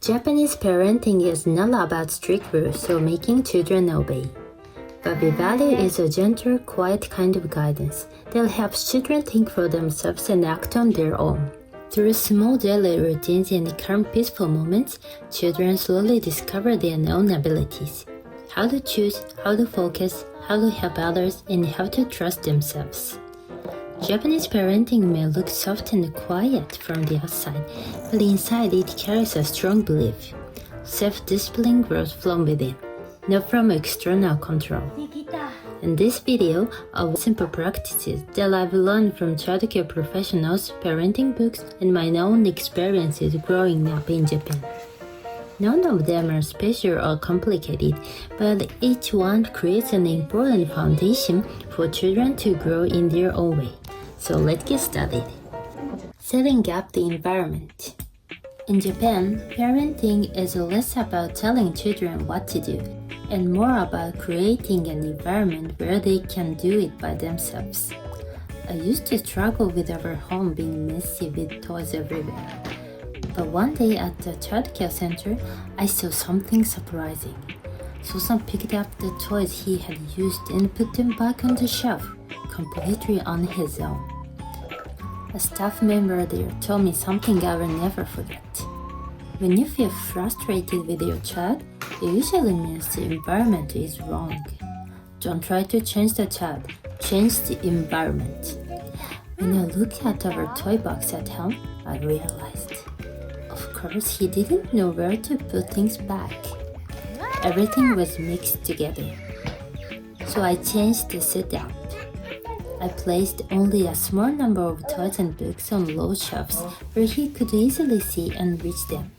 Japanese parenting is not about strict rules or making children obey. What we value is a gentle, quiet kind of guidance that helps children think for themselves and act on their own. Through small daily routines and calm, peaceful moments, children slowly discover their own abilities. How to choose, how to focus, how to help others, and how to trust themselves. Japanese parenting may look soft and quiet from the outside, but inside it carries a strong belief. Self-discipline grows from within, not from external control. In this video, of simple practices that I've learned from childcare professionals, parenting books, and my own experiences growing up in Japan. None of them are special or complicated, but each one creates an important foundation for children to grow in their own way. So let's get started. Setting up the environment. In Japan, parenting is less about telling children what to do and more about creating an environment where they can do it by themselves. I used to struggle with our home being messy with toys everywhere. But one day at the childcare center, I saw something surprising. Susan picked up the toys he had used and put them back on the shelf, completely on his own. A staff member there told me something I will never forget. When you feel frustrated with your child, it usually means the environment is wrong. Don't try to change the child, change the environment. When I looked at our toy box at home, I realized. Of course, he didn't know where to put things back. Everything was mixed together. So I changed the setup. I placed only a small number of toys and books on low shelves where he could easily see and reach them.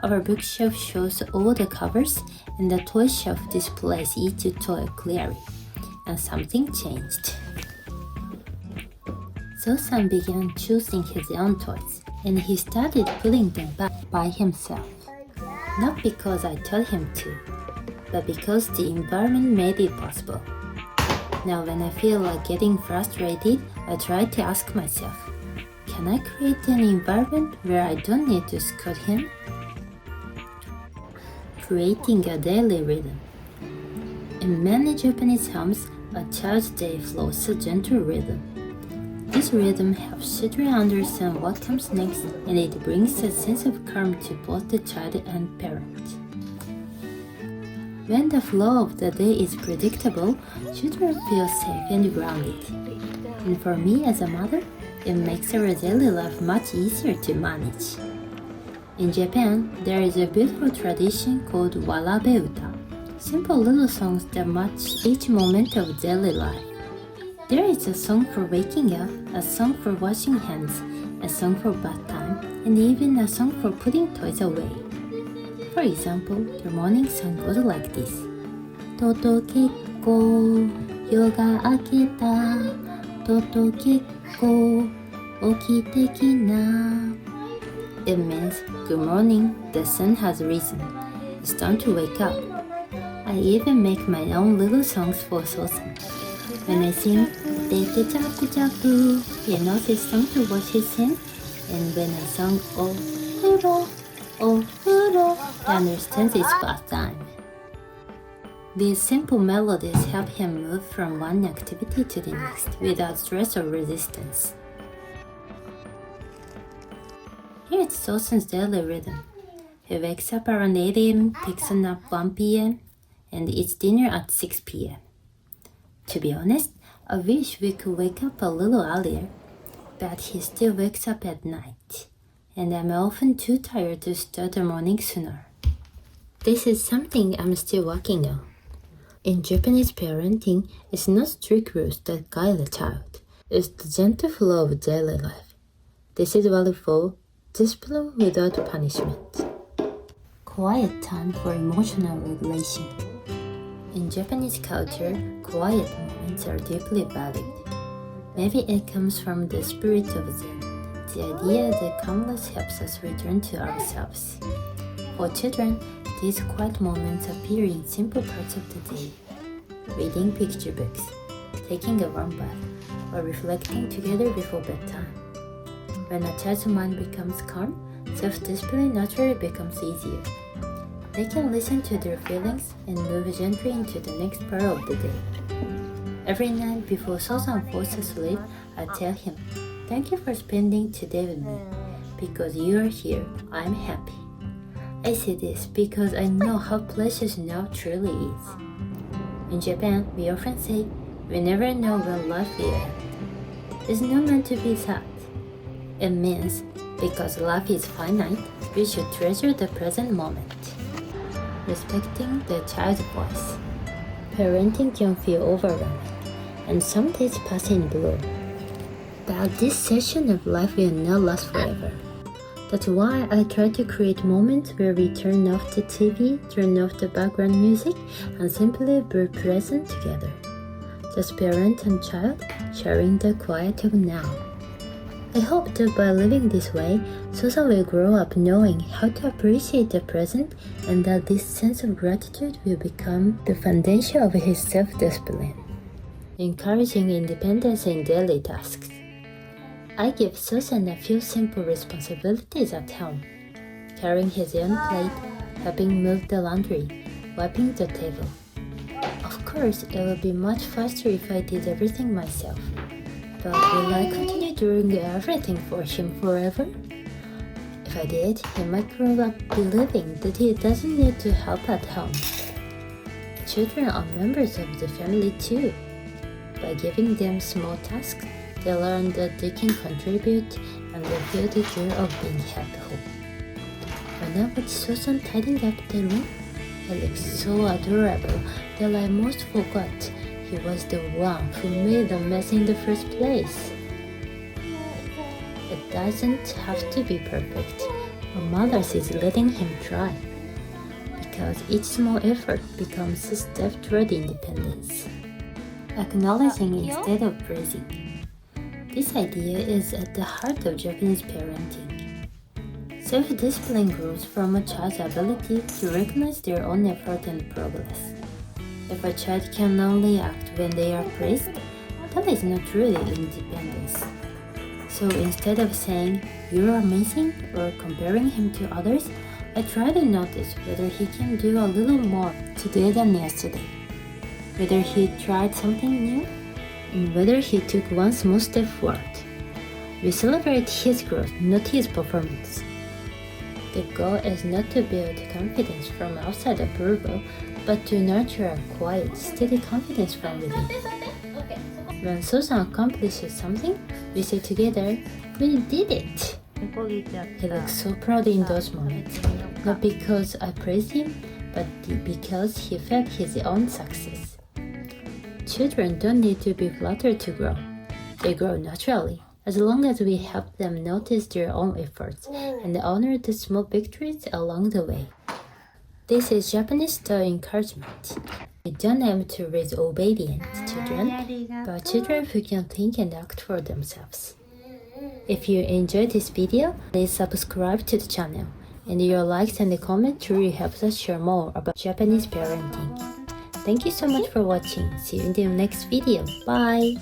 Our bookshelf shows all the covers and the toy shelf displays each toy clearly. And something changed. So-san began choosing his own toys and he started putting them back by himself. Not because I told him to, but because the environment made it possible. Now when I feel like getting frustrated, I try to ask myself, can I create an environment where I don't need to scold him? Creating a daily rhythm. In many Japanese homes, a child's day flows a gentle rhythm. This rhythm helps children understand what comes next and it brings a sense of calm to both the child and parent. When the flow of the day is predictable, children feel safe and grounded. And for me as a mother, it makes our daily life much easier to manage. In Japan, there is a beautiful tradition called warabe uta, simple little songs that match each moment of daily life. There is a song for waking up, a song for washing hands, a song for bath time, and even a song for putting toys away. For example, the morning song goes like this. Toto kekko, yoga aketa, toto kekko, okite kina. It means, good morning, the sun has risen. It's time to wake up. I even make my own little songs for Sosan. When I sing, Deke chaku chaku, he knows it's time to wash his hands. And when I sing, oh furo, he understands it's bath time. These simple melodies help him move from one activity to the next without stress or resistance. Here's Sosan's daily rhythm. He wakes up around 8 a.m., picks a nap 1 p.m., and eats dinner at 6 p.m. To be honest, I wish we could wake up a little earlier, but he still wakes up at night, and I'm often too tired to start the morning sooner. This is something I'm still working on. In Japanese parenting, it's not strict rules that guide the child. It's the gentle flow of daily life. This is what we call discipline without punishment. Quiet time for emotional regulation. In Japanese culture, quiet moments are deeply valued. Maybe it comes from the spirit of Zen, the idea that calmness helps us return to ourselves. For children, these quiet moments appear in simple parts of the day. Reading picture books, taking a warm bath, or reflecting together before bedtime. When a child's mind becomes calm, self-discipline naturally becomes easier. They can listen to their feelings and move gently into the next part of the day. Every night before Sosan falls asleep, I tell him, "Thank you for spending today with me. Because you are here, I'm happy." I say this because I know how precious now truly is. In Japan, we often say, "We never know when life will end." It's not meant to be sad. It means, because life is finite, we should treasure the present moment. Respecting the child's voice. Parenting can feel overwhelming, and some days pass in blur. But this session of life will not last forever. That's why I try to create moments where we turn off the TV, turn off the background music, and simply be present together. Just parent and child sharing the quiet of now. I hope that by living this way, Sosa will grow up knowing how to appreciate the present and that this sense of gratitude will become the foundation of his self-discipline. Encouraging independence in daily tasks. I give Susan a few simple responsibilities at home. Carrying his own plate, helping move the laundry, wiping the table. Of course, it would be much faster if I did everything myself. But will I continue doing everything for him forever? If I did, he might grow up believing that he doesn't need to help at home. Children are members of the family too. By giving them small tasks, they learn that they can contribute and they feel the joy of being helpful. When I watch Susan tidying up the room, it looks so adorable that I most forgot he was the one who made the mess in the first place. It doesn't have to be perfect. A mother is letting him try, because each small effort becomes a step toward independence. Acknowledging instead of praising. This idea is at the heart of Japanese parenting. Self-discipline grows from a child's ability to recognize their own effort and progress. If a child can only act when they are praised, that is not really independence. So instead of saying, "You're amazing," or comparing him to others, I try to notice whether he can do a little more today than yesterday. Whether he tried something new, and whether he took one small step forward. We celebrate his growth, not his performance. The goal is not to build confidence from outside approval, but to nurture a quiet, steady confidence from within. When Susan accomplishes something, we say together, "We did it!" He looks so proud in those moments, not because I praised him, but because he felt his own success. Children don't need to be flattered to grow. They grow naturally, as long as we help them notice their own efforts and honor the small victories along the way. This is Japanese-style encouragement. We don't aim to raise obedient children, but children who can think and act for themselves. If you enjoyed this video, please subscribe to the channel, and your likes and comments truly helps us share more about Japanese parenting. Thank you so much for watching. See you in the next video. Bye!